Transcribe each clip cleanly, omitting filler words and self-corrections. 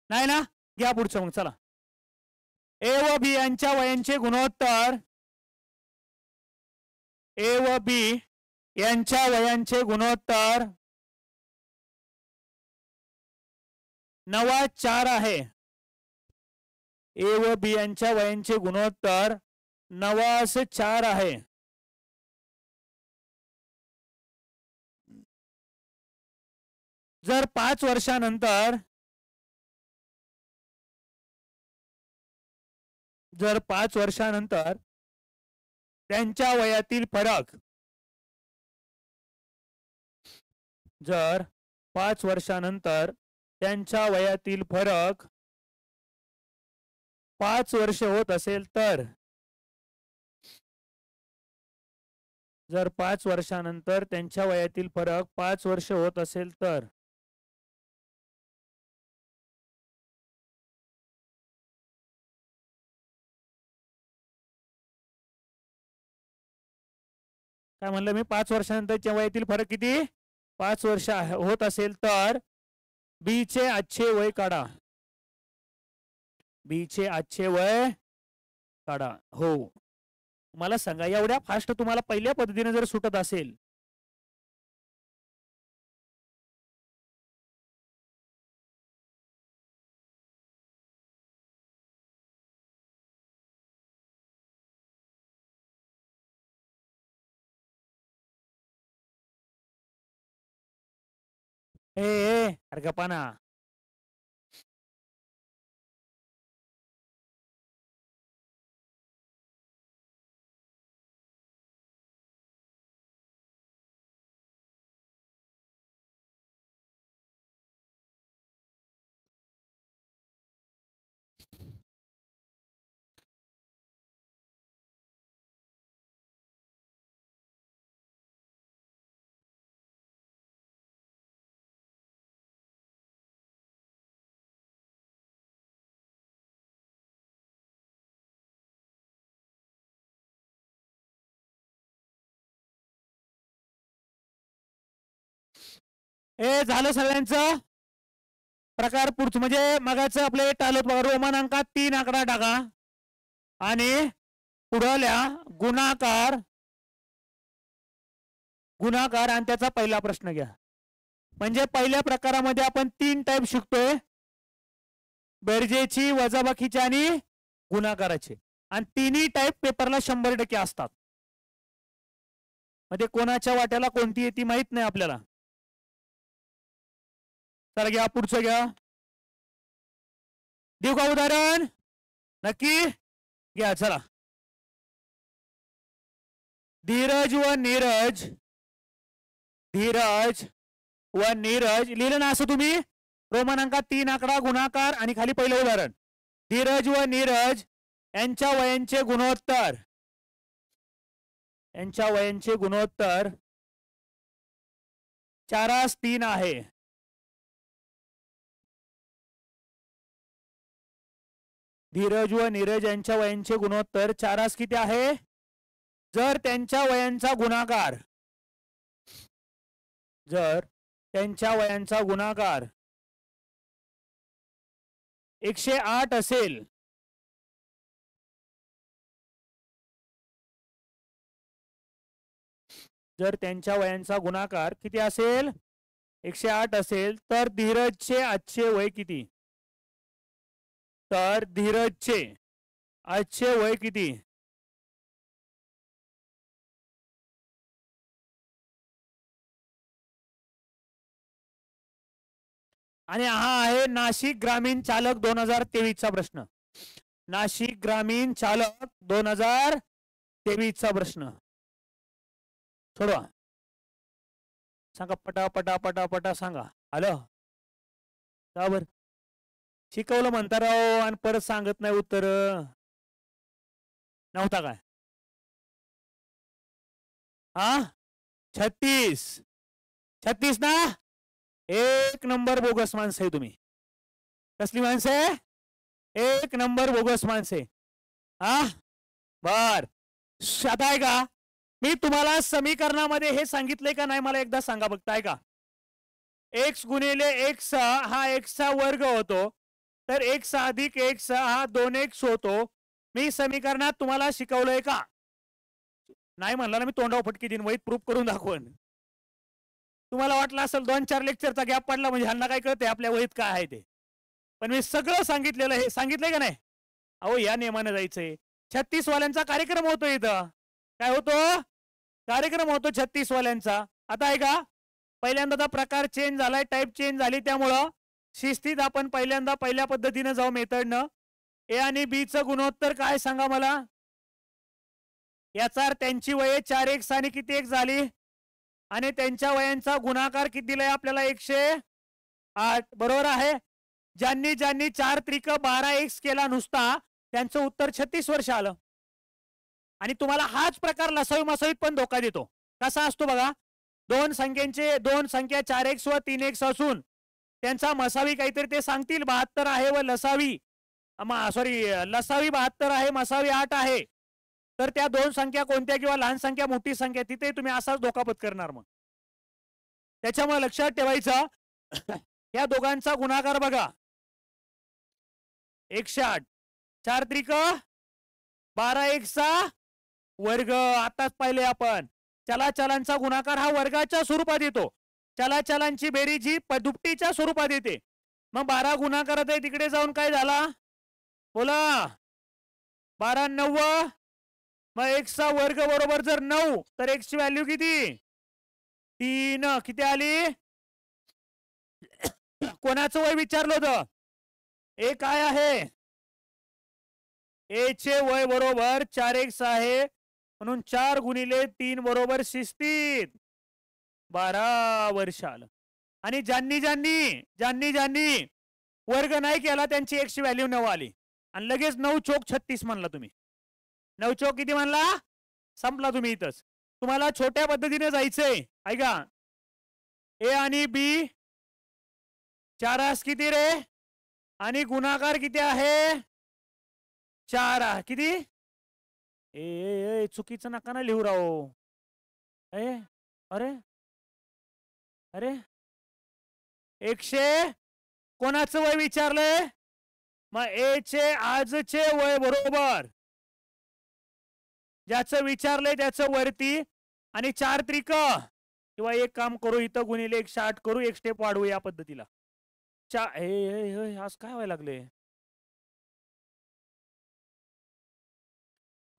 नाही ना, घ्या पुढचं मग चला. ए व बी यांच्या वयांचे गुणोत्तर, ए व बी यांच्या वयांचे गुणोत्तर 9:4 आहे. ए व बी यांच्या वयांचे गुणोत्तर 9:4 आहे. जर 5 वर्षानंतर त्यांच्या वयातील फरक, जर 5 वर्षानंतर त्यांच्या वयातील फरक 5 वर्ष होत असेल तर, जर 5 वर्षानंतर त्यांच्या वयातील फरक 5 वर्ष होत असेल तर काय म्हणलं मी, 5 वर्षानंतरच्या वयातील फरक किती, 5 वर्ष होत असेल तर बी चे आजचे वय काढा. बी चे आजचे वय काढा. हो, मला सांगा एवढ्या फास्ट तुम्हाला पहिल्या पद्धतीने जर सुटत असेल अरे गप्पा ना. झालं सगळ्यांचं. प्रकार पुढचं म्हणजे मगाचं आपले टालत बघा, रोमन अंकात 3 आकडा टाका आणि पुढल्या गुणाकार आणि त्याचा पहिला प्रश्न घ्या. म्हणजे पहिल्या प्रकारामध्ये आपण 3 टाइप शिकतोय, बेरजेची, वजाबाकीची आणि गुणाकाराचे, आणि तिन्ही टाइप पेपरला 100% असतात. म्हणजे कोणाच्या वाट्याला कोणती येते माहित नाही आपल्याला. चला घ्या पुढचं घ्या. देऊ का उदाहरण? नक्की घ्या. चला, धीरज व नीरज लिहिलं ना असं तुम्ही, रोमन अंकात 3 आकडा, गुणाकार आणि खाली पहिलं उदाहरण. धीरज व नीरज यांच्या वयांचे गुणोत्तर, 4:3 आहे. धीरज व नीरज यांच्या वयांचे गुणोत्तर 4 किती आहे? जर त्यांच्या वयांचा गुणाकार, 108 असेल, जर त्यांच्या वयांचा गुणाकार किती असेल? 108 असेल, तर धीरजचे आजचे वय किती? तर धीरजचे आजचे वय किती? आणि हा आहे नाशिक ग्रामीण चालक 2023 चा प्रश्न. नाशिक ग्रामीण चालक 2023 चा प्रश्न सोडवा. सांगा पटा पटा पटा पटा सांगा. आलं का बर? शिकवलं म्हणता राव आणि परत सांगत नाही उत्तर. नव्हता काय? हा 36 ना? 1 नंबर बोगस माणसं आहे तुम्ही. कसली माणसं आहे? 1 नंबर बोगस माणसे. हा बर. आता आहे का मी तुम्हाला समीकरणामध्ये हे सांगितलंय का नाही मला एकदा सांगा बघताय का? x गुणिले x हा x चा वर्ग होतो. तर x अधिक x हा 2x होतो. मी समीकरणात तुम्हाला शिकवलंय का? नाही म्हणला ना मी तोंडावर फटकी देईन, वहीत प्रूफ करून दाखवून. तुम्हाला वाटलं असेल 2-4 लेक्चरचा गॅप पडला म्हणजे ह्यांना काय कळतंय आपल्या वहीत काय आहे ते. पण मी सगळं सांगितलेलं हे सांगितलंय का नाही? अहो या नियमाने जायचंय. 36 वाल्यांचा कार्यक्रम होतो इथं. काय होतो? कार्यक्रम होतो 36 वाल्यांचा. आता आहे का? पहिल्यांदा प्रकार चेंज झालाय, टाईप चेंज झाली, त्यामुळं शिस्तीत आपण पहिल्यांदा पहिल्या पद्धतीनं जाऊ मेथडनं. ए आणि बी चं गुणोत्तर काय सांगा मला? याचा अर्थ त्यांची वये 4x आणि किती x झाली? आणि त्यांच्या वयांचा गुणाकार किती दिलाय आपल्याला? 108. बरोबर आहे. ज्यांनी ज्यांनी 4 त्रिक 12x केला नुसता त्यांचं उत्तर 36 वर्ष आलं. आणि तुम्हाला हाच प्रकार लसावी मसावीत पण धोका देतो. कसा असतो बघा? दोन संख्या 4x व 3x असून त्यांचा मसावी काहीतरी ते सांगतील 72 आहे व लसावी लसावी 72 आहे, मसावी 8 आहे. तर त्या दोन संख्या कोणत्या किंवा लहान संख्या मोठी संख्या तिथे तुम्ही असाच धोका पत्करणार. मग त्याच्यामुळे लक्षात ठेवायचं या दोघांचा गुणाकार बघा 108. 4 त्रिक 12x चा वर्ग. आताच पाहिले आपण. चलाचलांचा गुणाकार हा वर्गाच्या स्वरूपात येतो. चलाचलांची बेरीज ही दुपटीच्या स्वरूपात येते. मग 12 गुणाकारात आहे तिकडे जाऊन काय झाला? बोला. 12 9. मग x चा वर्ग बरोबर जर 9 तर x ची व्हॅल्यू किती? 3. किती आली? कोणाचं वय विचारलं होतं? ए काय आहे? ए चे वय बरोबर 4x आहे, म्हणून 4 गुणिले 3 बरोबर 36. 12 वर्ष आलं. आणि ज्यांनी ज्यांनी वर्ग नाही केला त्यांची x ची व्हॅल्यू 9 आली. आणि लगेच 9 चोक 36 म्हणला तुम्ही. 9 चोक किती म्हणला? संपला तुम्ही इथंच. तुम्हाला छोट्या पद्धतीने जायचंय. ऐका, ए आणि बी 4 किती रे? आणि गुणाकार किती आहे? 4. किती? ए चुकीचं नका ना लिहू राहो. अरे अरे 100 कोणाचं वय विचारलंय? मग ए चे आजचे वय बरोबर ज्याचं विचारलंय त्याचं वरती. आणि 4 त्रिक किंवा एक काम करू इथं गुणिले 108 करू, एक स्टेप वाढवू या पद्धतीला. आज काय व्हायला लागले?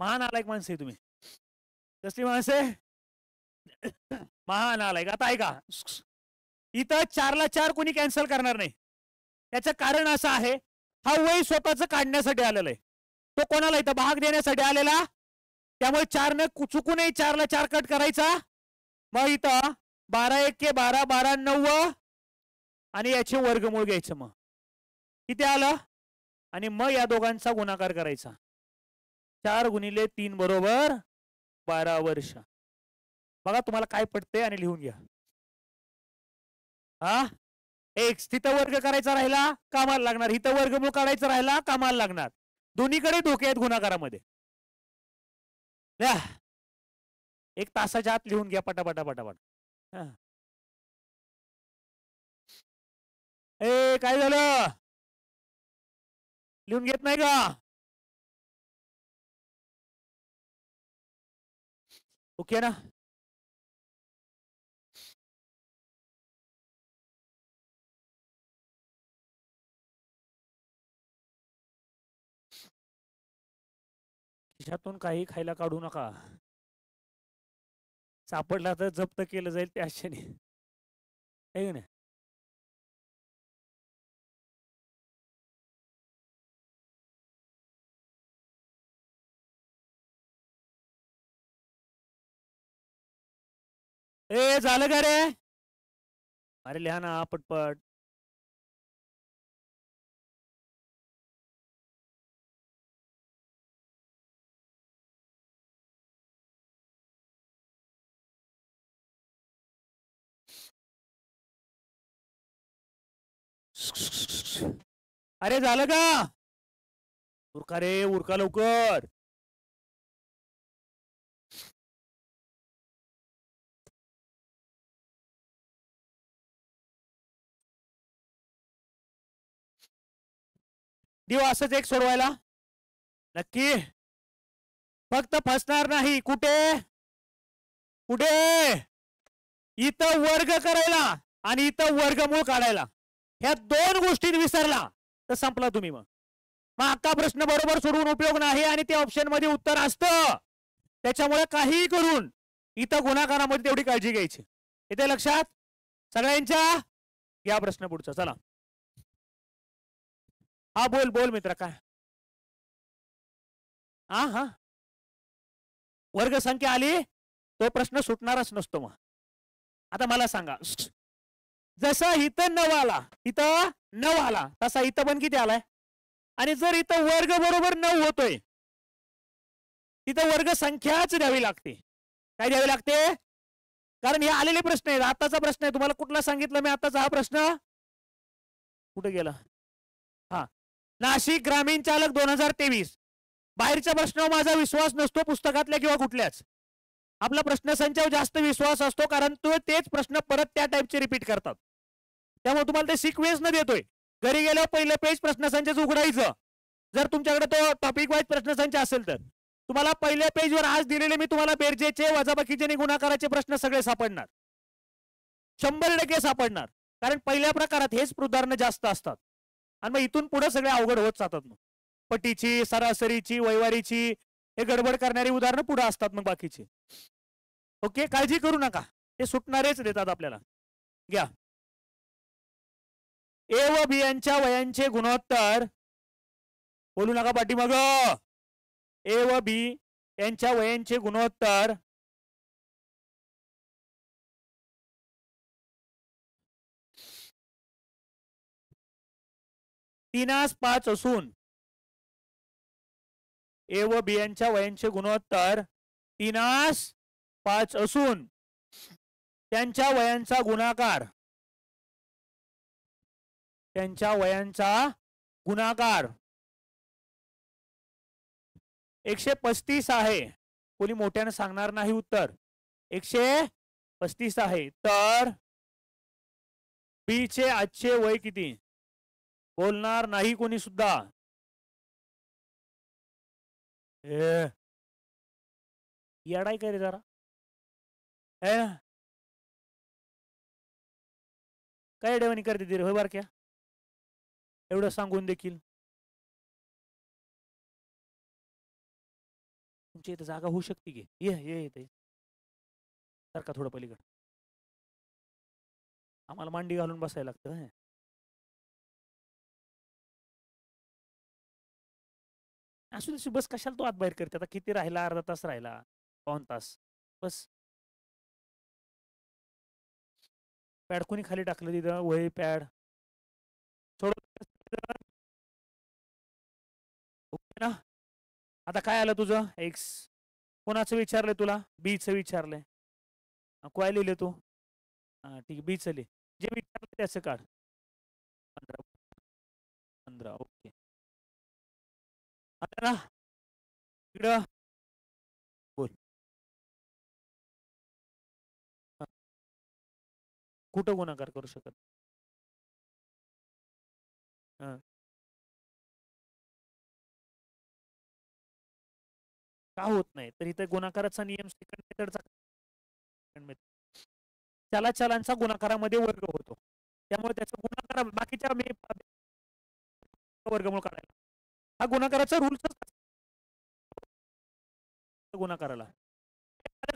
महान आलायक माणसं आहे तुम्ही. कसली माणसे? महान आलायक. आता ऐका, इथं 4 ला 4 कोणी कॅन्सल करणार नाही. त्याचं कारण असं आहे, हा वय स्वतःच काढण्यासाठी आलेला आहे. तो कोणाला इथं भाग देण्यासाठी आलेला. त्यामुळे 4 न चुकूनही 4 ला 4 कट करायचा. मग इथं 12 1 12 12 9 आणि याचे वर्गमूळ घ्यायचं. मग किती आलं? आणि मग या दोघांचा गुणाकार करायचा. 4 गुणिले 3 बरोबर 12 वर्ष. बघा तुम्हाला काय पडते आणि लिहून घ्या. हा एक तिथं वर्ग करायचा राहिला कामाला लागणार, इथं वर्गमूळ काढायचा राहिला कामाला लागणार. दोन्हीकडे धोके आहेत गुणाकारामध्ये. एक तासाच्या आत लिहून घ्या पटापटा पटापट. ए काय झालं? लिहून घेत नाही का? ओके ना? खिशातून काही खायला काढू नका. सापडला तर जप्त केलं जाईल त्या आशेने. नाही. ए झालं का रे? अरे लिहा ना पटपट. अरे झालं का? उरका रे, उरका लवकर. देऊ असंच एक सोडवायला? नक्की? फक्त फसणार नाही. कुठे कुठे? इथं वर्ग करायला आणि इथं वर्गमूळ काढायला. ह्या दोन गोष्टी विसरला तर संपला तुम्ही. मग अख्खा प्रश्न बरोबर सोडवून उपयोग नाही आणि ते ऑप्शन मध्ये उत्तर असतं. त्याच्यामुळे काहीही करून इथं गुणाकारामध्ये तेवढी काळजी घ्यायची. इथे लक्षात सगळ्यांच्या? घ्या प्रश्न पुढचा. चला. हा बोल बोल मित्र. काय? हा वर्ग संख्या आली तो प्रश्न सुटणारच नसतो. मग आता मला सांगा, जसं इथं 9 आला, इथं 9 आला, तसा इथं पण किती आलाय? आणि जर इथं वर्ग बरोबर 9 होतोय, तिथं वर्ग संख्याच द्यावी लागते. काय द्यावी लागते? कारण हे आलेले प्रश्न आहेत. आताचा प्रश्न आहे. तुम्हाला कुठला सांगितलं मी आताचा हा प्रश्न? कुठे गेला? हा, नाशिक ग्रामीण चालक 2023. बाहेरच्या प्रश्नावर माझा विश्वास नसतो, पुस्तकातल्या किंवा कुठल्याच. आपला प्रश्नसंचावर जास्त विश्वास असतो, कारण तो तेच प्रश्न परत त्या टाईपचे रिपीट करतात. त्यामुळे तुम्हाला ते सिक्वेन्स न देतोय. घरी गेल्यावर पहिलं पेज प्रश्नसंच उघडायचं. जर तुमच्याकडे तो टॉपिक वाईज प्रश्नसंच असेल तर तुम्हाला पहिल्या पेजवर आज दिलेले मी तुम्हाला बेरजेचे, वजाबाकीचे आणि गुणाकाराचे प्रश्न सगळे सापडणार. 100% सापडणार. कारण पहिल्या प्रकारात हेच उदाहरणं जास्त असतात आणि मग इथून पुढे सगळे अवघड होत जातात. मग पटीची, सरासरीची, वैवारीची हे गडबड करणारी उदाहरणं पुढे असतात मग बाकीची. ओके, काळजी करू नका, ते सुटणारेच देतात आपल्याला. घ्या. ए व बी यांच्या वयांचे गुणोत्तर. बोलू नका पाठीमाग. ए व बी यांच्या वयांचे गुणोत्तर 3:5 असून ए व बी यांच्या वयांचे गुणोत्तर 3:5 असून त्यांच्या वयांचा गुणाकार 135 आहे. कोणी मोठ्यानं सांगणार नाही उत्तर. 135 आहे. तर बी चे आजचे वय किती? बोलणार नाही कोणी सुद्धा. येडाय का रे जरा? काय डेवणी करते ती रे? होय बारक्या, एवढं सांगून देखील. तुमची इथं जागा होऊ शकते की? ये येते सारखा थोडं पलीकडे. आम्हाला मांडी घालून बसायला लागतं. असू दिवशी बस. कशाला तो आत बाहेर करते? आता किती राहिला? अर्धा तास राहिला, 1 तास. बस. पॅड कोणी खाली टाकलं तिथं? वही पॅड सोड ना. आता काय आलं तुझं? एक्स. कोणाचं विचारलंय तुला? बीचं विचारलंय. काय लिहिले तू? हा ठीक आहे, बीचं लिह. जे विचारलं त्याचं काढ. 15. ओके. आता ना इकडं बोल. कुठं गुणाकार करू शकत? का होत नाही? तर इथे गुणाकाराचा नियम सेकंड मेथडचा. त्याला चलांचा गुणाकारामध्ये वर्ग होतो, त्यामुळे त्याचा गुणाकार बाकीच्या वर्गमूळ काढायला हा गुणाकाराचा रूल्स गुणाकाराला.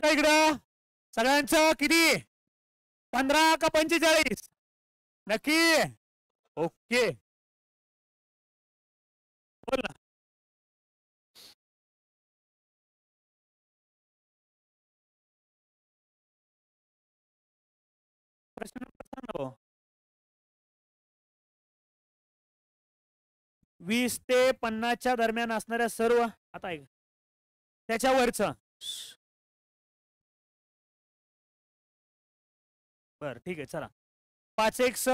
काय इकडं सगळ्यांचं किती? 15 का 45? नक्की? ओके, बोल ना. प्रश्न नंबर सांग ना. 20 ते 50च्या दरम्यान असणाऱ्या सर्व, आता ऐक त्याच्यावरचं. बर ठीक आहे, चला. 5x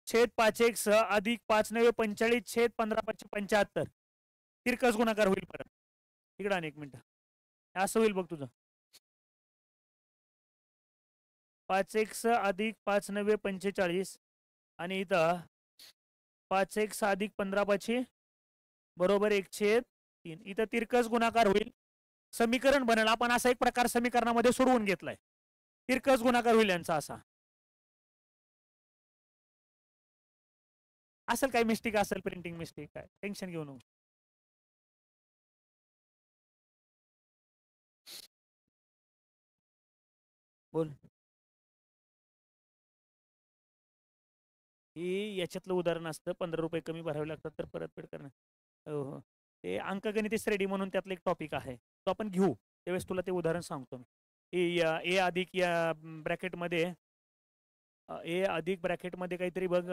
छेद 5x अधिक 5 9 45 छेद 15 5 75. तिरकस गुणाकार होईल परत. इकडे आणि 1 मिनिट. असं होईल बघ तुझं. 5x अधिक 5 9 45 आणि इथं 5x अधिक 15 5 बरोबर 1/3. इथं तिरकस गुणाकार होईल, समीकरण बनेल. आपण असा एक प्रकार समीकरणामध्ये सोडवून घेतलाय, तिरकस गुणाकार होईल यांचा असा. असेल काही मिस्टेक, असेल प्रिंटिंग मिस्टेक, काय टेन्शन घेऊ नको. बोल. ही याच्यातलं उदाहरण असतं, 15 रुपये कमी भरावे लागतात तर परतफेड करणं. हो हो, ते अंकगणित श्रेणी म्हणून त्यातलं एक टॉपिक आहे, तो आपण घेऊ त्यावेळेस तुला ते उदाहरण सांगतो मी. ए अधिक या ब्रॅकेटमध्ये, ए अधिक ब्रॅकेटमध्ये काहीतरी बघ,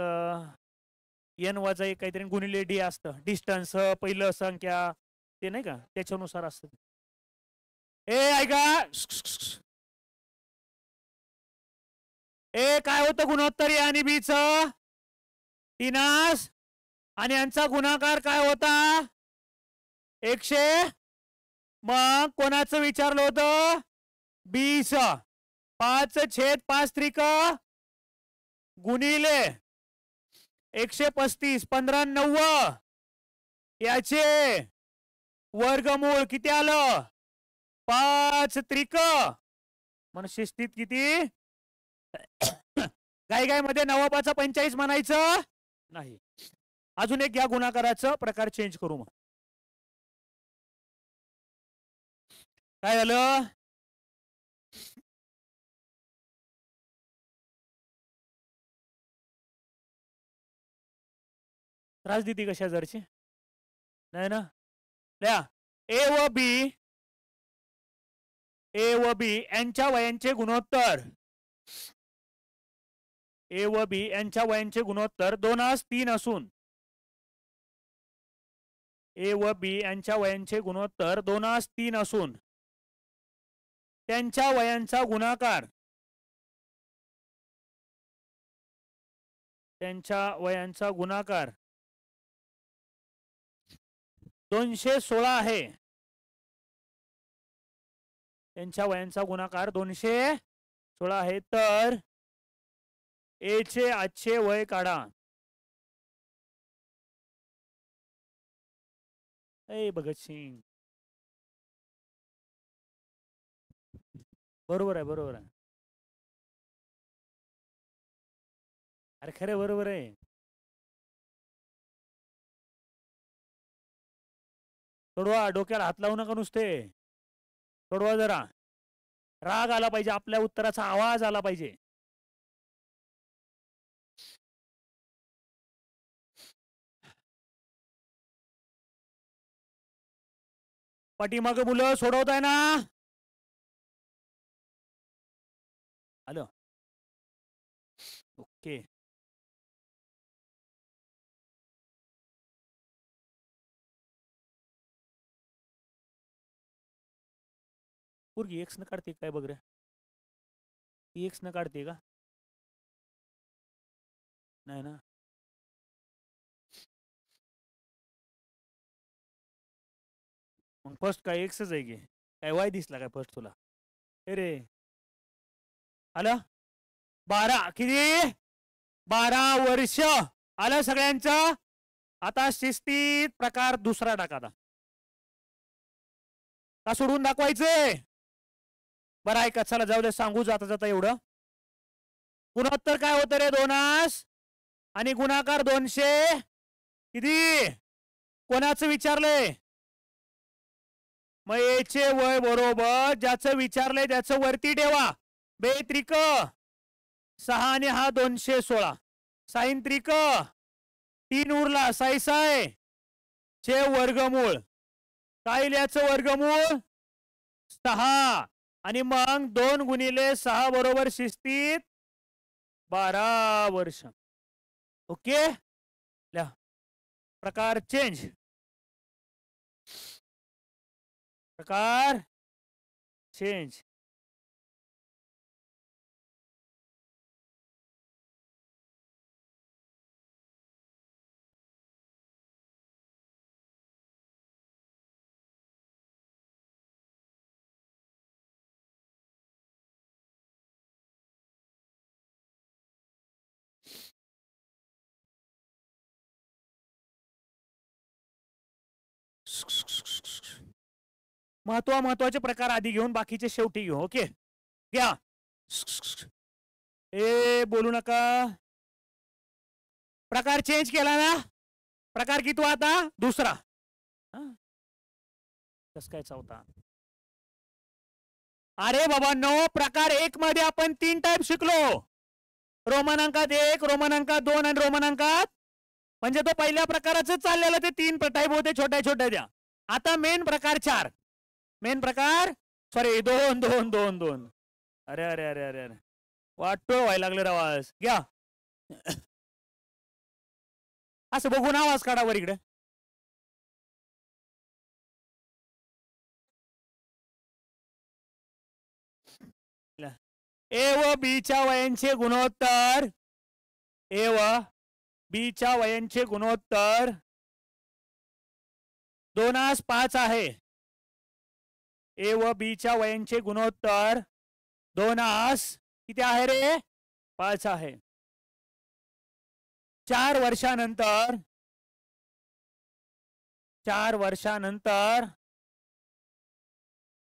एन वजा एक काहीतरी गुणिले डी असतं, डिस्टन्स पहिलं संख्या ते नाही का, त्याच्यानुसार असतं. ए ऐका, ए काय होतं गुणोत्तर ए आणि बी च, 3 आणि यांचा गुणाकार काय होता 100. मग कोणाचं विचारलं होतं, 20. 5/5 त्रिक गुणिले 135, 15×9 याचे वर्गमूळ किती आलं, 5 त्रिक. मन शिस्तीत किती, गाई गाय मध्ये 9×5 = 45 म्हणायचं नाही. अजून एक या गुणाकाराचं प्रकार चेंज करू. मग काय झालं, त्रास देते कशा जरची नाही ना. लिहा, ए व बी यांच्या वयांचे गुणोत्तर, ए व बी यांच्या वयांचे गुणोत्तर 2:3 असून, ए व बी यांच्या वयांचे गुणोत्तर 2:3 असून त्यांच्या वयांचा गुणाकार, त्यांच्या वयांचा गुणाकार 216 आहे. त्यांच्या वयांचा गुणाकार 216 आहे. तर ए चे आजचे वय काढा. ए भगतसिंग, बरोबर आहे, बरोबर आहे. अरे खरे बरोबर आहे. सोडवा, डोक्याला हात लावू नका नुसते, सोडवा जरा. राग आला पाहिजे, आपल्या उत्तराचा आवाज आला पाहिजे. पाठीमाग मुलं सोडवताय ना, हॅलो, ओके. पोरगी एक्स न काढते काय बघ रे, ती एक्स न काढते का, नाही ना. मग फर्स्ट काय एक्सच आहे की काय, वाय दिसला काय फर्स्ट तुला, अरे आलं 12 किती, 12 वर्ष आलं सगळ्यांचं. आता शिस्तीत प्रकार दुसरा टाका, का सोडून दाखवायचे, बरं ऐका, चला जाऊ दे, सांगू जाता जाता एवढं. गुणोत्तर काय होतं रे, 2 आणि गुणाकार 200 किती, कोणाचं विचारलंय, मग याचे वय बरोबर ज्याचं विचारलंय त्याचं वरती ठेवा. 2 त्रिक 6 आणि हा 216, 6 त्रिक 3 उरला, 6 चे वर्गमूळ काय, याचं वर्गमूळ 6 आणि मग 2 गुणिले 6 बरोबर शिस्तीत 12 वर्ष. ओके, ल्या प्रकार चेंज, प्रकार चेंज. महत्वाचे प्रकार आधी घेऊन बाकीचे शेवटी घेऊ. ओके घ्या. ए बोलू नका. प्रकार चेंज केला ना. प्रकार किती आता दुसरा. कस काय चौथा. अरे बाबा नो प्रकार एक मध्ये आपण 3 टाइप शिकलो. रोमन अंकात 1, रोमन अंकात 2 आणि रोमन अंकात म्हणजे तो पहिल्या प्रकाराचं चाललेलं ते 3 टाइप होते छोट्या छोट्या द्या. आता मेन प्रकार 4. मेन प्रकार सॉरी 2 2 2 2. अरे अरे अरे अरे अरे वाटतो व्हायला लागले आवाज घ्या. असं बघून आवाज काढा वर इकडे. ए व बीच्या वयांचे गुणोत्तर. ए व बीच्या वयांचे गुणोत्तर 2:5 आहे. ए व बीच्या वयांचे गुणोत्तर 2 किती आहे रे 5 आहे. 4 वर्षानंतर 4 वर्षानंतर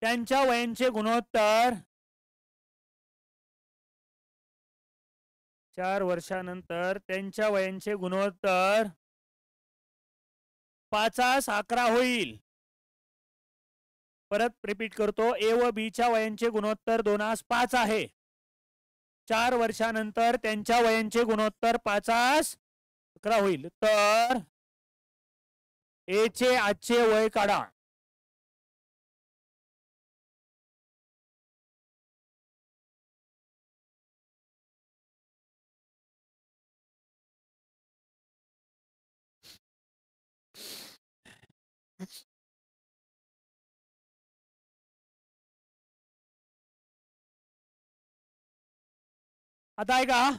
त्यांच्या वयांचे गुणोत्तर 4 वर्षानंतर त्यांच्या वयांचे गुणोत्तर 5 11 होईल. परत रिपीट करतो. ए व बीच्या वयांचे गुणोत्तर 2:5 आहे. 4 वर्षानंतर त्यांच्या वयांचे गुणोत्तर 5 11 होईल. तर ए चे आजचे वय काढा. आता आहे का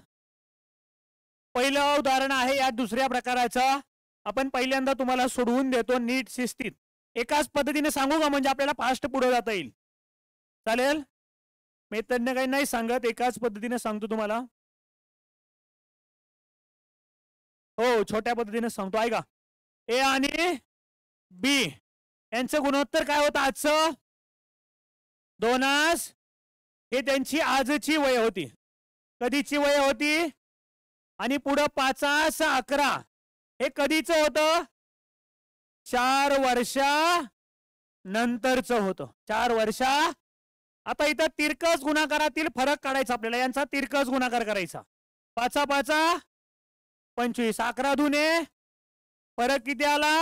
पहिलं उदाहरण आहे या दुसऱ्या प्रकाराचं. आपण पहिल्यांदा तुम्हाला सोडवून देतो नीट शिस्तीत. एकाच पद्धतीने सांगू का म्हणजे आपल्याला फास्ट पुढे जाता येईल. चालेल. मेथडने काही नाही सांगत एकाच पद्धतीने सांगतो तुम्हाला. हो छोट्या पद्धतीने सांगतो ऐका. ए आणि बी यांचं गुणोत्तर काय होतं आजचं 2 हे त्यांची आजची वय होती. कधीची वय होती आणि पुढं 5 11 हे कधीचं होतं 4 वर्षा नंतरचं होतं. 4 वर्षा. आता इथं तिरकस गुणाकारातील फरक काढायचा आपल्याला. यांचा तिरकस गुणाकार करायचा. 5 5 25 11 दुने फरक किती आला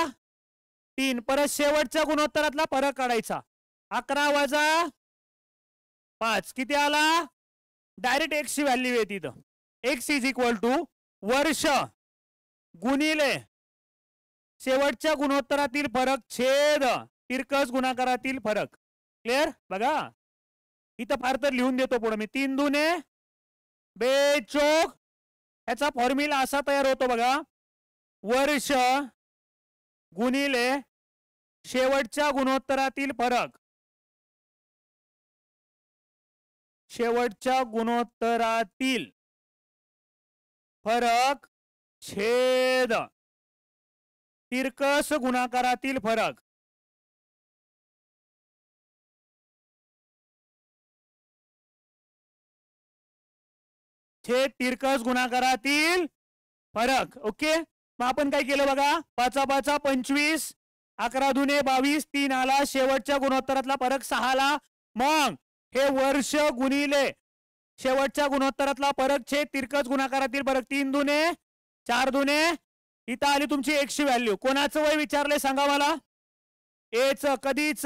3. परत शेवटच्या गुणोत्तरातला फरक काढायचा. 11 वजा 5 किती आला. डायरेक्ट एक्स ची व्हॅल्यू येते इथं. एक्स इज इक्वल टू वर्ष गुणिले शेवटच्या गुणोत्तरातील फरक छेद तिरकस गुणाकारातील फरक. क्लिअर. बघा इथं फार तर लिहून देतो पुढे मी. 3 दुने 42 याचा फॉर्म्युला असा तयार होतो बघा. वर्ष गुणिले शेवटच्या गुणोत्तरातील फरक. शेवटच्या गुणोत्तरातील फरक छेद तिरकस गुणाकारातील फरक. छेद तिरकस गुणाकारातील फरक. ओके. मग आपण काय केलं बघा. 5 5 25 11 दुने 22 3 आला. शेवटच्या गुणोत्तरातला फरक 6 आला. मग हे वर्ष गुणिले शेवटच्या गुणोत्तरातला फरक छेद तिरकस गुणाकारातील फरक. 3 दुने 4 दुने इथं आली तुमची एक्स ची व्हॅल्यू. कोणाचं वय विचारले सांगा मला. एच कधीच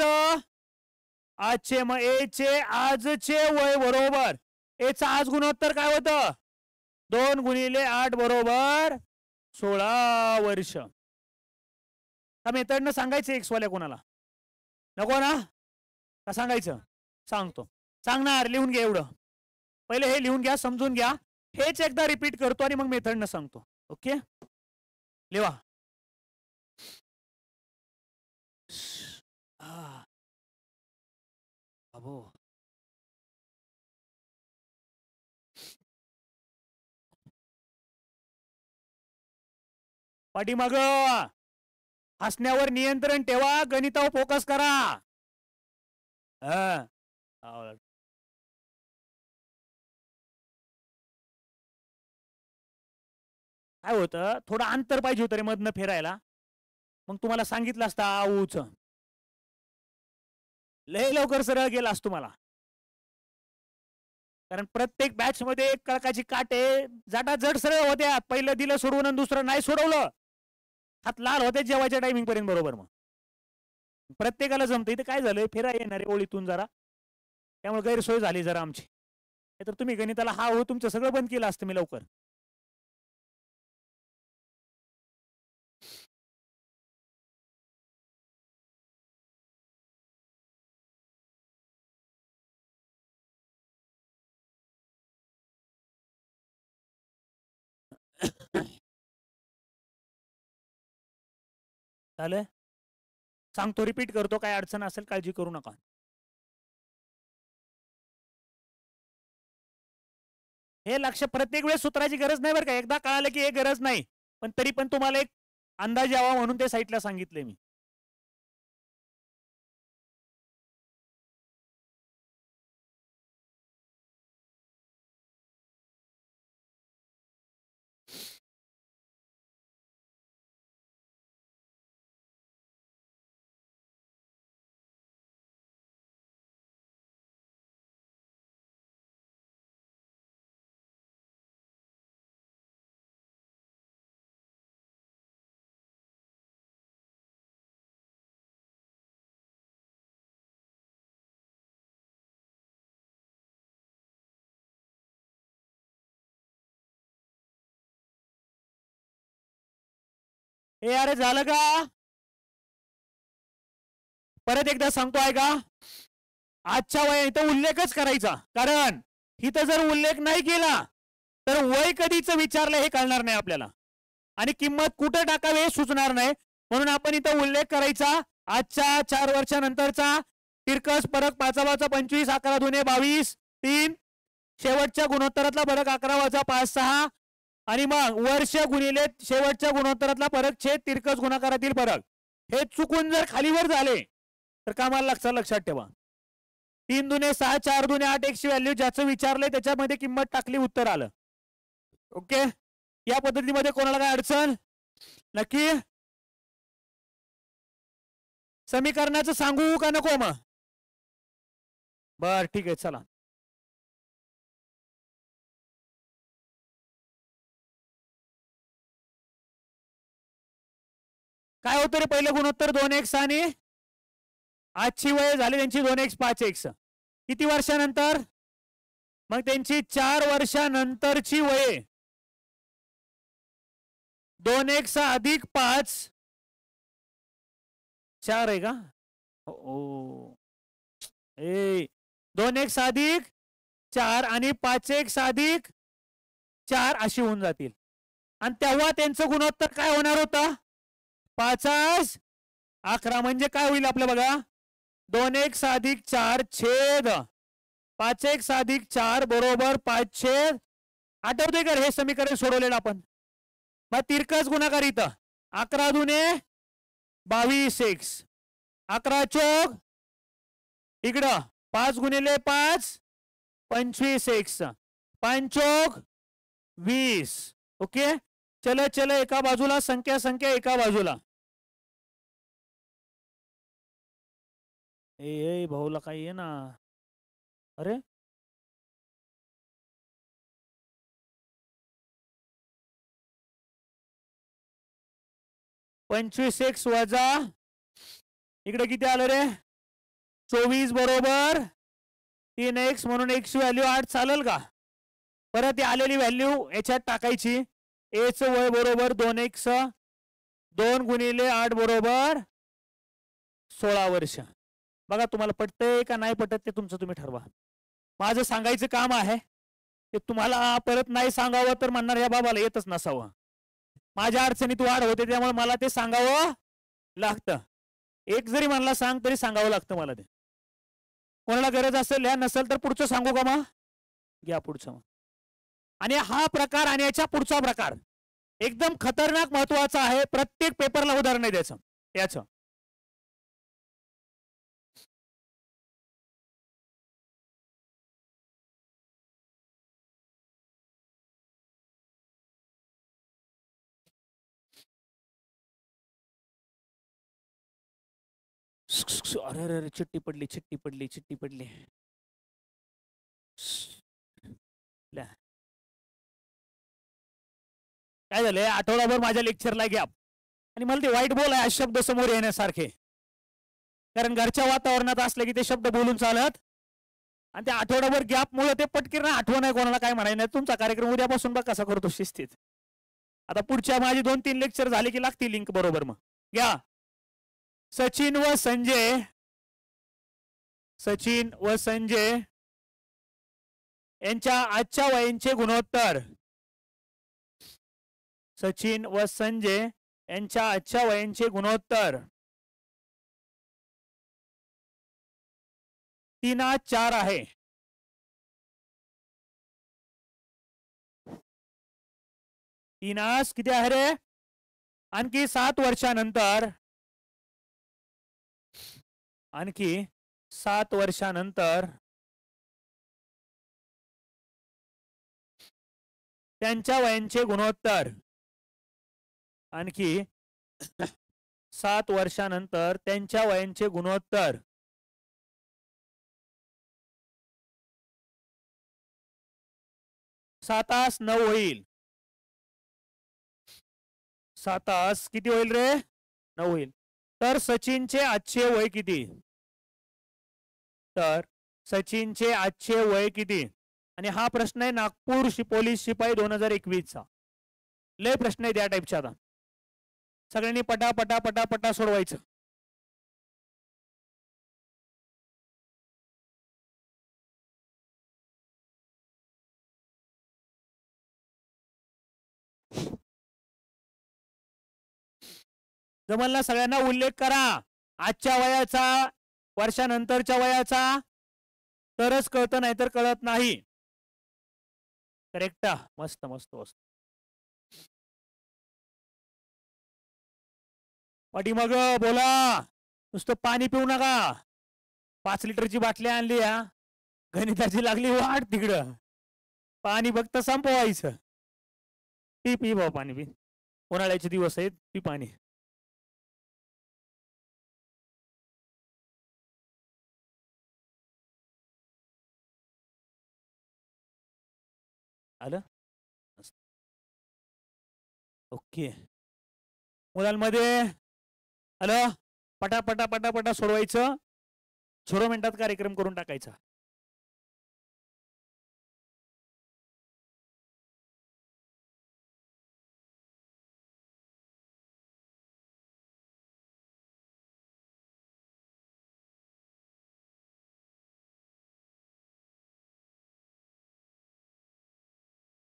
आजचे. मग ए चे आजचे वय बरोबर एच आज गुणोत्तर काय होतं 2 गुणिले 8 बरोबर 16 वर्ष. का मेथडनं सांगायचं एक्स वाल्या कोणाला नको ना. का सांगायचं सांगतो. सांगणार. लिहून घ्या एवढं. पहिले हे लिहून घ्या समजून घ्या. हेच एकदा रिपीट करतो आणि मग मेथडनं सांगतो. ओके लिहा. अबो पाठीमाग हसण्यावर नियंत्रण ठेवा, गणितावर फोकस करा. काय होतं, थोडं अंतर पाहिजे होतं रे मधनं फिरायला. मग तुम्हाला सांगितलं असतं आऊच, लय लवकर सरळ गेला असतो मला. कारण प्रत्येक बॅच मध्ये एक कळकाची काटे जड सरळ होत्या. पहिलं दिलं सोडवून आणि दुसरं नाही सोडवलं, हात लाल होते जेवायच्या टायमिंग पर्यंत बरोबर. मग प्रत्येकाला जमतं. इथे काय झालं, फिरा येणार ओळीतून जरा, त्यामुळे गैरसोय झाली जरा आमची. तर तुम्ही गणिताला हा हो तुमचं सगळं बंद केलं असतं मी लवकर. चालेल, सांगतो, रिपीट करतो, काय अडचण असेल काळजी करू नका. हे लक्ष प्रत्येक वेळेस सूत्राची गरज नाही बरं का. एकदा कळालं की हे गरज नाही, पण तरी पण तुम्हाला एक अंदाज यावा म्हणून ते साईटला सांगितले मी. हे अरे झालं का, परत एकदा सांगतो आहे का, आजच्या वय इथं उल्लेखच करायचा. कारण इथं जर उल्लेख नाही केला तर वय कधीच विचारलं हे कळणार नाही आपल्याला, आणि किंमत कुठे टाकावी हे सुचणार नाही. म्हणून आपण इथं उल्लेख करायचा आजच्या 4 वर्षानंतरचा तिरकस फरक 5 × 25, 11 × 2 = 22, 3 शेवटच्या गुणोत्तरातला फरक 11 × 5 = 6, आणि मग वर्ष गुणिले शेवटच्या गुणोत्तरातला फरक छेद तिरकस गुणाकारातील फरक. हे चुकून जर खालीवर झाले तर कामाला लक्षात ठेवा. 3 × 2 = 6, 4 × 2 = 8, x ची व्हॅल्यू ज्याचं विचारलंय त्याच्यामध्ये किंमत टाकली, उत्तर आलं. ओके, या पद्धतीमध्ये कोणाला काय अडचण नक्की. समीकरणाचं सांगू का नको मग? बर ठीक आहे, चला. काय होतं रे, पहिलं गुणोत्तर 2x आणि आजची वय झाली त्यांची 2x 5x. किती वर्षानंतर? मग त्यांची 4 वर्षानंतरची वय 2x + 5 4 आहे का? ओ, 2x + 4 आणि 5x + 4 अशी होऊन जातील. आणि तेव्हा त्यांचं गुणोत्तर काय होणार होता? 5 × 11. म्हणजे काय होईल आपलं बघा, 2x + 4 छेद 5x + 4 बरोबर 5 आठवते का हे समीकरण सोडवलेलं आपण? मग तिरकस गुणाकार इथं 11 × 2 = 22x, 11 चोक इकडं 5 × 5 = 25x, 5 चोक 20. ओके, चल एका बाजूला संख्या एका बाजूला. ए भाऊला काही आहे ना, अरे 25x वजा इकडे किती आलं रे, 24 बरोबर 3x, म्हणून x ची व्हॅल्यू 8. चालेल का? परत आलेली व्हॅल्यू याच्यात टाकायची. a चं वय बरोबर 2x, 2 × 8 बरोबर 16 वर्ष. बघा तुम्हाला पटतंय का नाही पटत ते तुमचं तुम्ही ठरवा. माझं सांगायचं काम आहे ते तुम्हाला परत नाही सांगावं तर म्हणणार या बाबाला येतच नसावं. माझ्या अडचणीत वाढ होते त्यामुळे मला ते सांगावं लागतं. एक जरी म्हणला सांग तरी सांगावं लागतं मला ते. कोणाला गरज असेल ह्या, नसेल तर पुढचं सांगू का मग? घ्या पुढचं. आणि हा प्रकार आणि याच्या पुढचा प्रकार एकदम खतरनाक महत्वाचा आहे. प्रत्येक पेपरला उदाहरण आहे त्याचं. याच अरे अरे अरे चिट्टी पडली चिट्टी पडली चिट्टी पडली काय झालंय आठवडाभर माझ्या लेक्चरला गॅप आणि मला ते वाईट बोल आहे शब्द समोर येण्यासारखे कारण घरच्या वातावरणात असले की ते शब्द बोलून चालत आणि त्या आठवडाभर गॅप मुळे ते पटकीर ना आठवण आहे कोणाला काय म्हणाय नाही तुमचा कार्यक्रम उद्यापासून बघ कसा करतो शिस्तीत आता पुढच्या माझी 2-3 लेक्चर झाले की लागतील लिंक बरोबर मग घ्या सचिन व संजय यांच्या आजच्या वयांचे गुणोत्तर सचिन व संजय यांच्या आजच्या वयांचे गुणोत्तर 3:4 आहे 3 किती आहे रे आणखी 7 वर्षानंतर त्यांच्या वयांचे गुणोत्तर आणखी 7 वर्षानंतर त्यांच्या वयांचे गुणोत्तर 7:9 होईल 7 किती होईल रे 9 होईल तर सचिनचे आजचे वय किती आणि हा प्रश्न आहे नागपूर पोलीस शिपाई 2021 चा लय प्रश्न आहे त्या टाईपचा आता सगळ्यांनी पटा सोडवायचं जमलना सगळ्यांना उल्लेख करा आजच्या वयाचा वर्षानंतरच्या वयाचा तरच कळतं नाहीतर कळत नाही करेक्ट मस्त मस्त मस्त पाठीमाग बोला नुसतं पाणी पिऊ नका 5 लिटरची बाटली आणली हा गणिताची लागली वाट तिकडं पाणी फक्त संपवायचं पी भाऊ पाणी पी उन्हाळ्याचे दिवस आहेत पी पाणी आलं ओके मुलांमध्ये आलं पटा सोडवायचं 0 मिनिटात कार्यक्रम करून टाकायचा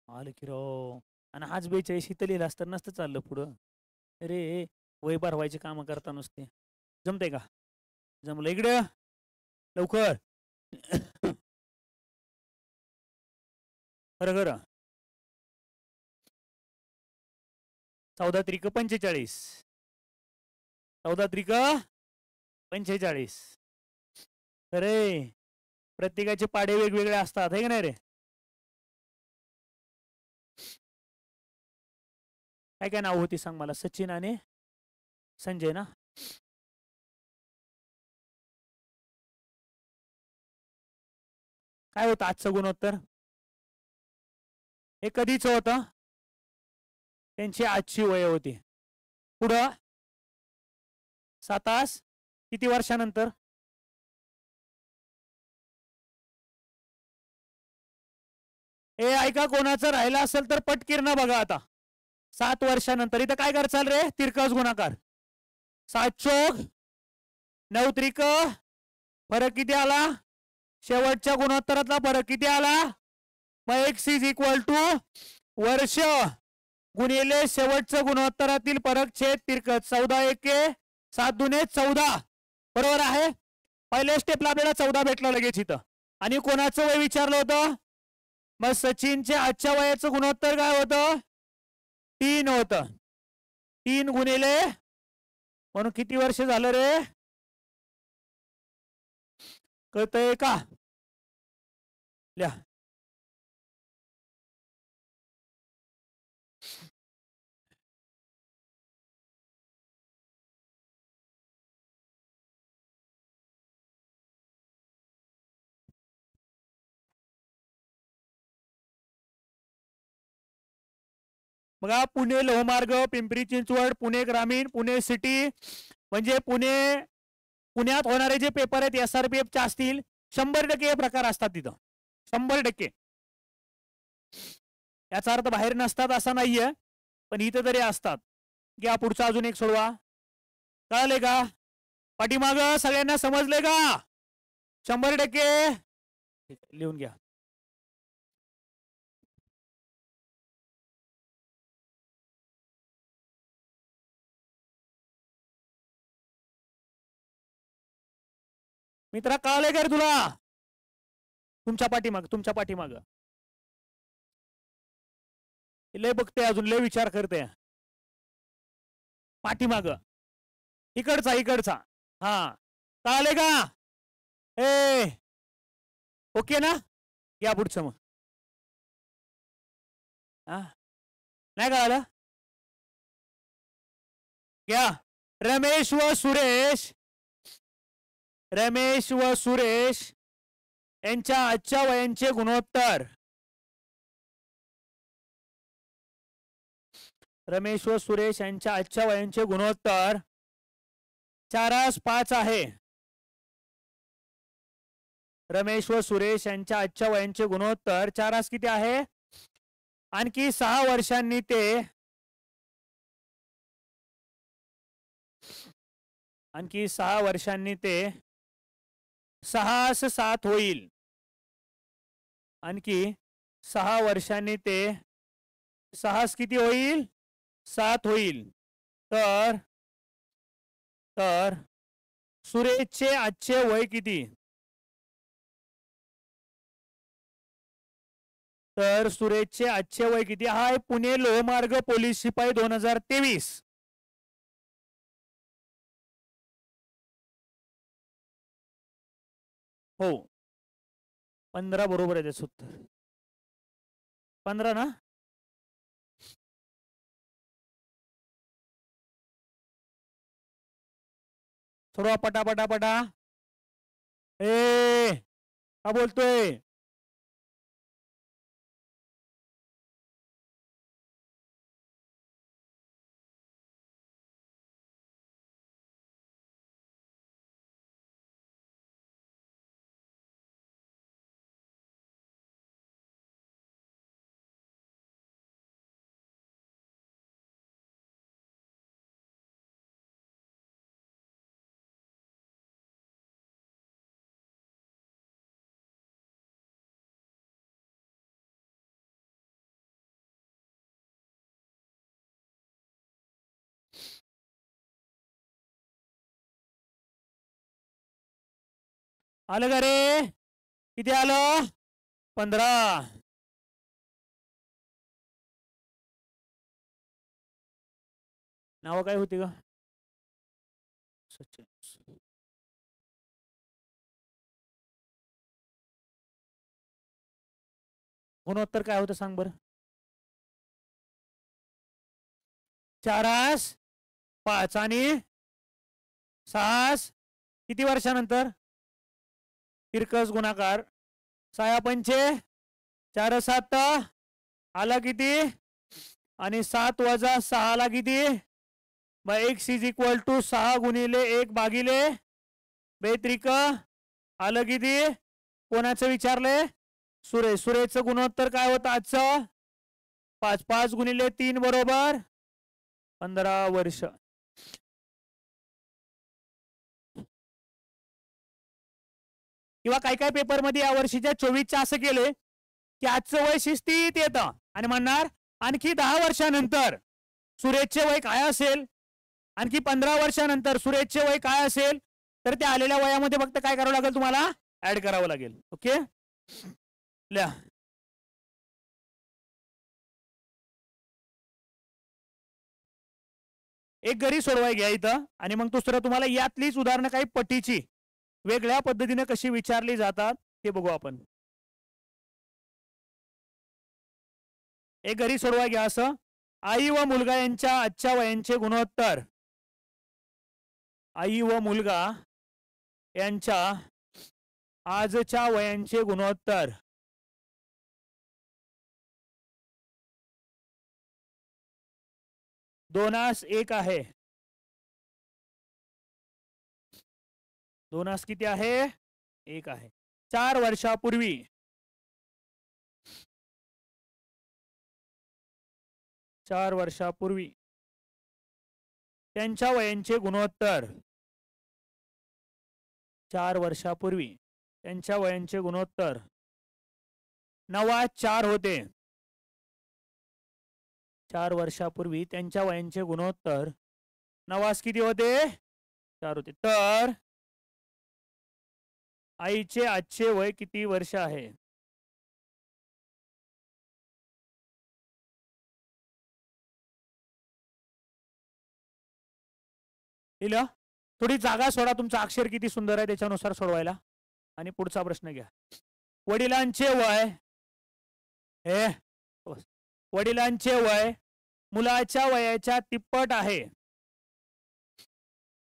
आलं की राव आणि आज 42 इथं लिहिलं असतं नसतं चाललं पुढं अरे वय भरवायचे काम करता नुसते जमते का जमलं इकडं लवकर खरं 14 त्रिक 45 14 त्रिक 45 अरे प्रत्येकाचे पाडे वेगवेगळे असतात हे का नाही रे काय काय नाव होती सांग मला सचिन आणि संजय ना काय होतं आजचं गुणोत्तर हे कधीच होतं त्यांची आजची वय होती पुढं 7 किती वर्षानंतर ए ऐका कोणाचं राहिलं असेल तर पटकीर बघा आता 7 वर्षानंतर इथं काय करचाल रे तिरकस गुणाकार 7 चौक 9 त्रिक फरक किती आला शेवटच्या गुणोत्तरातला फरक किती आला मग x = वर्ष गुणिले शेवटच्या गुणोत्तरातील फरक छेद तिरकस 14 एके 7 दुने 14 बरोबर आहे पहिल्या स्टेपला आपल्याला 14 भेटलं लगेच इथं आणि कोणाचं वय विचारलं होतं मग सचिनचे आजच्या वयाचं गुणोत्तर काय होतं 3 होतं 3 गुणिले म्हणून किती वर्ष झालं रे? कळतंय का? लिहा. बघा, पुणे लोहमार्ग, पिंपरी चिंचवड, पुणे ग्रामीण, पुणे सिटी, म्हणजे पुण्यात होणारे जे पेपर आहेत SRPF चे असतील 100% हे प्रकार असतात तिथं. 100%. याचा अर्थ बाहेर नसतात असं नाहीये, पण इथं तरी असतात. घ्या पुढचा अजून एक सोडवा. कळले का? पाठीमाग सगळ्यांना समजले का? 100% लिहून घ्या. मित्रा कळले का रे तुला? तुमच्या पाठीमाग लय बघते, अजून लय विचार करते. पाठीमाग इकडचा हा, कळले का? ए ओके ना? या पुढचं मग. नाही कळालं? घ्या. रमेश व सुरेश यांच्या आजच्या वयांचे गुणोत्तर. रमेश व सुरेश यांच्या आजच्या वयांचे गुणोत्तर 4:5 आहे. रमेश व सुरेश यांच्या आजच्या वयांचे गुणोत्तर 4 किती आहे? आणखी 6 वर्षांनी ते 6:7 होईल. आणखी 6 वर्षांनी ते 6 किती होईल? 7 होईल. तर सुरेशचे आजचे वय किती? तर सुरेशचे आजचे वय किती? हा आहे पुणे लोहमार्ग पोलीस शिपाई 2023. हो, 15 बरोबर आहे त्याचं उत्तर. 15 ना? थोडा पटा. का बोलतोय? आलं का रे? किती आलं? 15. नाव काय होती का? गुणोत्तर काय होतं सांग बरं? 4:5 आणि 6 किती वर्षानंतर? तिरकस गुणाकार 6 4 7 आला किती? आणि 7 वजा 6 ला किती? x इज इक्वल टू 6 गुणिले 1 भागिले 2 आलं किती? कोणाचं विचारले? सुरेशचं गुणोत्तर काय होतं आजचं? 5 गुणिले 3 बरोबर 15 वर्ष. किंवा काही पेपर मध्ये या वर्षीच्या 24च्या असं केले की आजचं वय शिस्तीत येतं आणि म्हणणार आणखी 10 वर्षानंतर सुरेशचे वय काय असेल? आणखी 15 वर्षानंतर सुरेशचे वय काय असेल? तर त्या आलेल्या वयामध्ये फक्त काय करावं लागेल? तुम्हाला ऍड करावं लागेल. ओके, लिहा. एक घरी सोडवाय घ्या इथं आणि मग दुसरं तुम्हाला यातलीच उदाहरणं काही पटीची वेगळ्या पद्धतीने कशी विचारली जातात ते बघू आपण. एक घरी सोडवाय घ्या असं. आई व मुलगा यांच्या आजच्या वयांचे गुणोत्तर. आई व मुलगा यांच्या आजच्या वयांचे गुणोत्तर. दोनास एक आहे. दोनास किती आहे? एक आहे. 4 वर्षापूर्वी 4 वर्षापूर्वी त्यांच्या वयांचे गुणोत्तर. 4 वर्षापूर्वी त्यांच्या वयांचे गुणोत्तर 9:4 होते. 4 वर्षापूर्वी त्यांच्या वयांचे गुणोत्तर 9 किती होते? 4 होते. तर आईचे आजचे वय किती वर्ष आहे? लिहिलं? थोडी जागा सोडा. तुमचं अक्षर किती सुंदर आहे त्याच्यानुसार सोडवायला. आणि पुढचा प्रश्न घ्या. वडिलांचे वय हे वडिलांचे वय मुलाच्या वयाच्या तिप्पट आहे.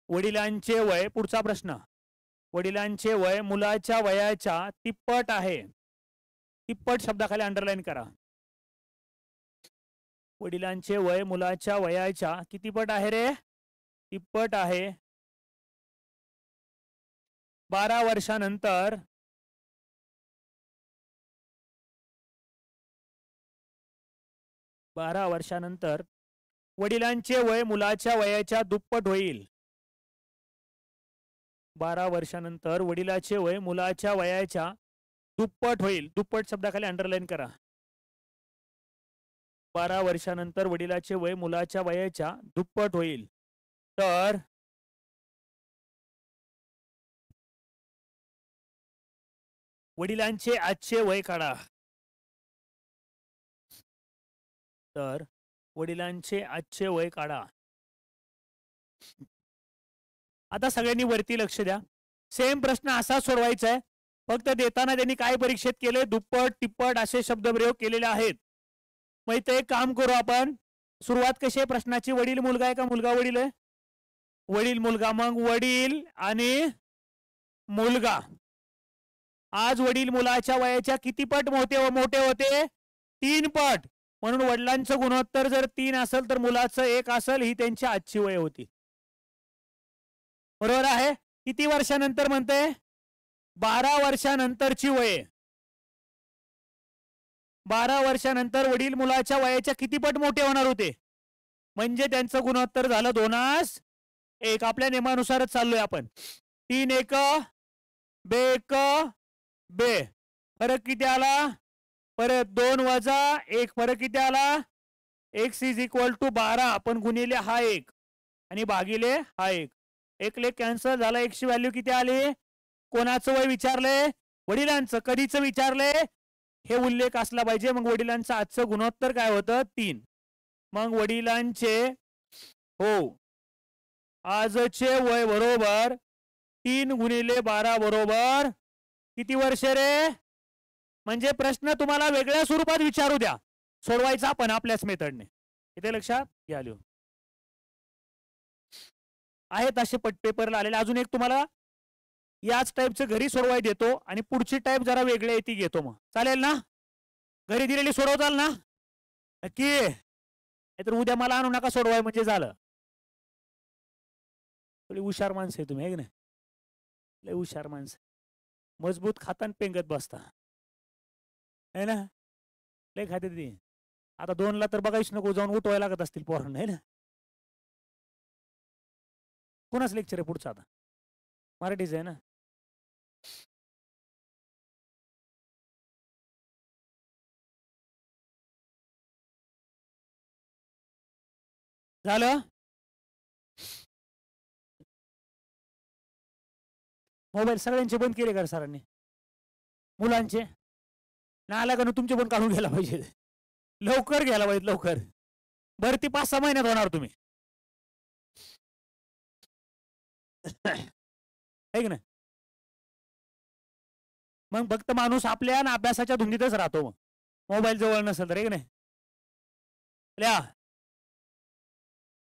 वडिलांचे वय पुढचा प्रश्न. वडिलांचे वय मुलाच्या वयाच्या तिप्पट आहे. तिप्पट शब्दाखाली अंडरलाईन करा. वडिलांचे वय मुलाच्या वयाच्या किती पट आहे रे? तिप्पट आहे. 12 वर्षानंतर 12 वर्षानंतर वडिलांचे वय मुलाच्या वयाच्या दुप्पट होईल. 12 वर्षानंतर वडिलाचे वय मुलाच्या वयाच्या दुप्पट होईल. दुप्पट शब्दाखाली अंडरलाईन करा. 12 वर्षानंतर वडिलाचे वय मुलाच्या वयाच्या दुप्पट होईल. तर वडिलांचे आजचे वय काढा. तर वडिलांचे आजचे वय काढा. आता सगळ्यांनी वरती लक्ष द्या. सेम प्रश्न असा सोडवायचा आहे. फक्त देताना त्यांनी काय परीक्षेत केले? दुप्पट तिप्पट असे शब्दप्रयोग केलेले आहेत. मग इथे एक काम करू आपण. सुरुवात कशी आहे प्रश्नाची? वडील मुलगा आहे का मुलगा वडील आहे? वडील मुलगा. मग वडील आणि मुलगा. आज वडील मुलाच्या वयाच्या किती पट मोठे होते? 3 पट. म्हणून वडिलांचं गुणोत्तर जर 3 असेल तर मुलाचं 1 असेल. ही त्यांची आजची वय होती. बरोबर आहे? किती वर्षानंतर म्हणते? 12 वर्षानंतरची वय. 12 वर्षानंतर वडील मुलाच्या वयाच्या किती पट मोठे होणार होते? म्हणजे त्यांचं गुणोत्तर झालं 2:1. आपल्या नियमानुसारच चाललोय आपण. 3 1 2 2. फरक किती आला? परत 2 वजा 1. फरक किती आला? x = 12. आपण गुणिले हा 1 आणि भागिले हा 1. 1 लेख कॅन्सल झाला. x ची व्हॅल्यू किती आली? कोणाचं वय विचारले? वडिलांचं. कधीचं विचारले? हे उल्लेख असला पाहिजे. मग वडिलांचं आजचं गुणोत्तर काय होतं? 3. मग वडिलांचे आजचे वय बरोबर 3 गुणिले 12 बरोबर किती वर्ष रे? म्हणजे प्रश्न तुम्हाला वेगळ्या स्वरूपात विचारू द्या. सोडवायचा पण आपल्याच मेथडने. इथे लक्षात घ्या. लिहू आहेत असे पेपरला आलेले. अजून एक तुम्हाला याच टाईपचं घरी सोडवाय देतो आणि पुढची टाईप जरा वेगळी आहे ती घेतो. मग चालेल ना? घरी दिलेली सोडवताल ना? नक्की. नाहीतर उद्या मला आणू नका सोडवाय म्हणजे झालं. थोडी हुशार माणसं आहे तुम्ही, आहे की नाही? लय हुशार माणसं. मजबूत खातान पेंगत बसता, है ना? लय खाते ती. आता 2ला तर बघायच नको, जाऊन उठवायला लागत असतील पोरांना, है ना? कोणाच लेक्चर आहे पुढचं आता? मराठीच आहे ना? झालं? मोबाईल सगळ्यांचे बंद केले का सरांनी? मुलांचे नालायकांनो तुमचे पण काढून घ्यायला पाहिजे. लवकर घ्यायला पाहिजे, लवकर. भरती 5-6 महिन्यात होणार तुम्ही. आहे की नाही? मग फक्त माणूस आपल्या ना अभ्यासाच्या धुंदीतच राहतो, मोबाईल जवळ नसेल तर, आहे की नाही?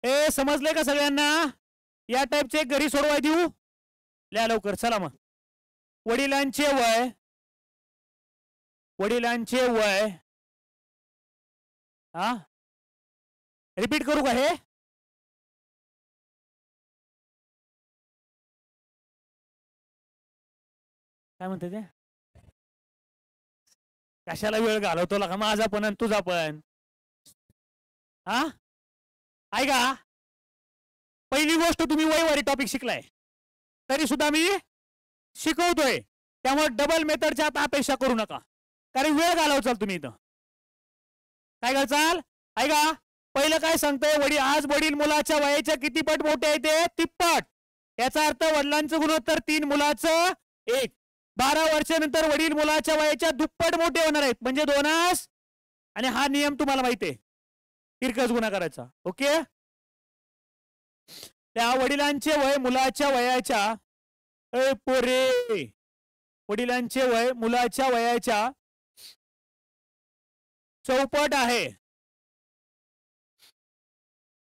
ए समजले का सगळ्यांना? या टाईपचे घरी सोडवाय देऊ? लिहा लवकर, चला मग. वडिलांचे वय, वडिलांचे वय, हा रिपीट करू का हे? काय म्हणते ते? कशाला वेळ घालवतो का माझा पण आणि तुझा पण? हा ऐका, पहिली गोष्ट तुम्ही वयवारी टॉपिक शिकलाय तरी सुद्धा मी शिकवतोय, त्यामुळे डबल मेथडच्या आता अपेक्षा करू नका, कारण वेळ घालवचाल तुम्ही इथं. काय घालचाल? ऐका, पहिलं काय सांगतोय, आज वडील मुलाच्या वयाच्या किती पट मोठे आहे ते? तिप्पट. याचा अर्थ वडिलांचं गुणोत्तर 3, मुलाचं 1. 12 वर्षानंतर वडील मुलाच्या वयाच्या दुप्पट मोठे होणार आहेत, म्हणजे 2. आणि हा नियम तुम्हाला माहिती आहे, तिरकस गुणाकाराचा. ओके. त्या वडिलांचे वय मुलाच्या वयाच्या, वडिलांचे वय मुलाच्या वयाच्या चौपट आहे.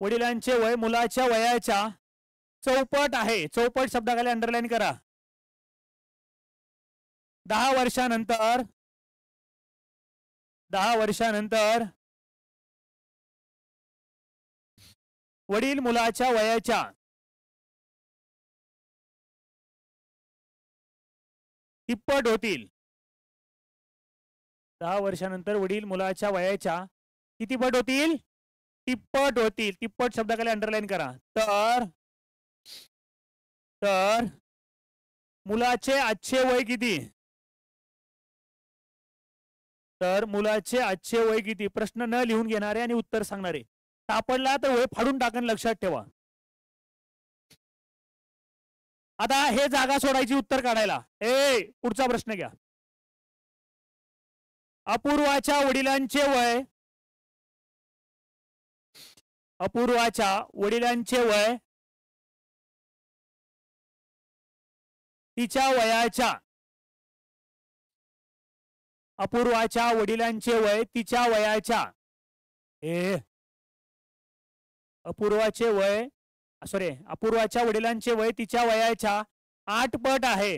वडिलांचे वय मुलाच्या वयाच्या चौपट आहे. चौपट शब्दाखाली अंडरलाईन करा. 10 वर्षानंतर, 10 वर्षानंतर वडील मुलाच्या वयाच्या तिप्पट होतील. 10 वर्षानंतर वडील मुलाच्या वयाच्या किती पट होतील? तिप्पट होतील. तिप्पट शब्दाखाली अंडरलाईन करा. तर मुलाचे आजचे वय किती? तर मुलाचे आजचे वय किती? प्रश्न न लिहून घेणारे आणि उत्तर सांगणारे. सापडला तर वय फाडून टाकून लक्षात ठेवा. आता हे जागा सोडायची उत्तर काढायला. पुढचा प्रश्न घ्या. अपूर्वाच्या वडिलांचे वय, अपूर्वाच्या वडिलांचे वय तिच्या वयाच्या, अपूर्वाच्या वडिलांचे वय तिच्या वयाच्या, अपूर्वाचे वय सॉरी अपूर्वाच्या वडिलांचे वय तिच्या वयाच्या 8 पट आहे.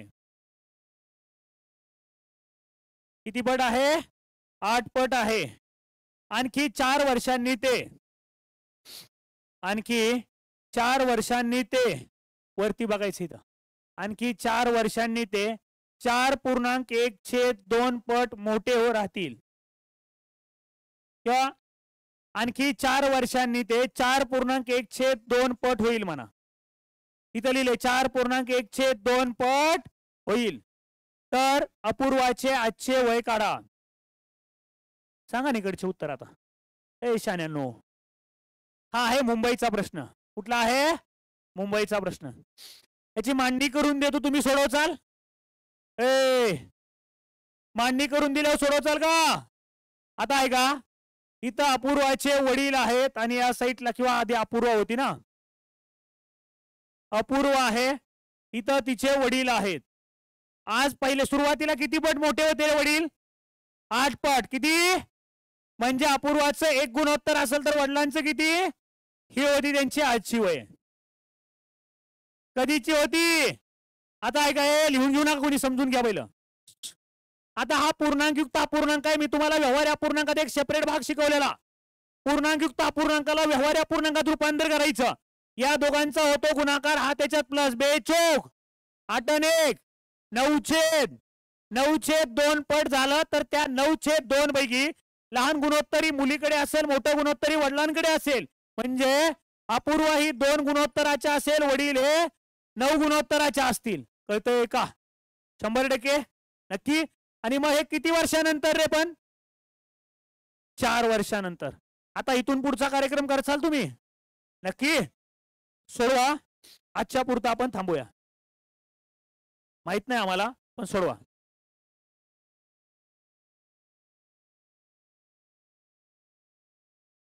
किती पट आहे? 8 पट आहे. आणखी 4 वर्षांनी ते, आणखी 4 वर्षांनी ते, वरती बघायचं इथं, आणखी 4 वर्षांनी ते 4.1/2 पट मोठे हो राहतील. किंवा आणखी 4 वर्षांनी ते 4.1/2 पट होईल म्हणा. इथं लिहिले 4.1/2 पट होईल. तर अपूर्वाचे आजचे वय काढा. सांगा निकडचे उत्तर आता. शान्यानो, हा आहे मुंबईचा प्रश्न. कुठला आहे? मुंबईचा प्रश्न. याची मांडणी करून देतो, तुम्ही सोडवचाल? मांडणी करून दिल्यावर सोडवचाल का? आता आहे का, इथं अपूर्वाचे वडील आहेत आणि या साईडला, किंवा आधी अपूर्वा होती ना, अपूर्व आहे, इथं तिचे वडील आहेत. आज पहिले सुरुवातीला किती पट मोठे होते वडील? 8 पट. किती? म्हणजे अपूर्वाचं 1 गुणोत्तर असेल तर वडिलांचं किती? ही होती त्यांची आजची वय. कधीची होती? आता ऐका, लिहून घेऊ नका कोणी, समजून घ्या पहिलं. आता हा पूर्णांकयुक्त अपूर्णांक आहे. मी तुम्हाला व्यवहार्य अपूर्णांकात एक सेपरेट भाग शिकवलेला. पूर्णांकयुक्त अपूर्णांकाला व्यवहार्य अपूर्णांकात रूपांतर करायचं. या दोघांचा होतो गुणाकार, हा त्याच्यात प्लस, 2 चोक 8 आणि 1 9/2. 9/2 पट झालं तर त्या 9/2 पैकी लहान गुणोत्तरी मुलीकडे असेल, मोठं गुणोत्तरी वडिलांकडे असेल. म्हणजे अपूर्व ही 2 गुणोत्तराच्या असेल, वडील हे 9 गुणोत्तराच्या असतील. कळतंय का? 100% नक्की. आणि मग हे किती वर्षानंतर रे? पण 4 वर्षानंतर. आता इथून पुढचा कार्यक्रम करसाल तुम्ही नक्की? सोडवा. आजच्या पुरता आपण थांबूया. माहित नाही आम्हाला, पण सोडवा.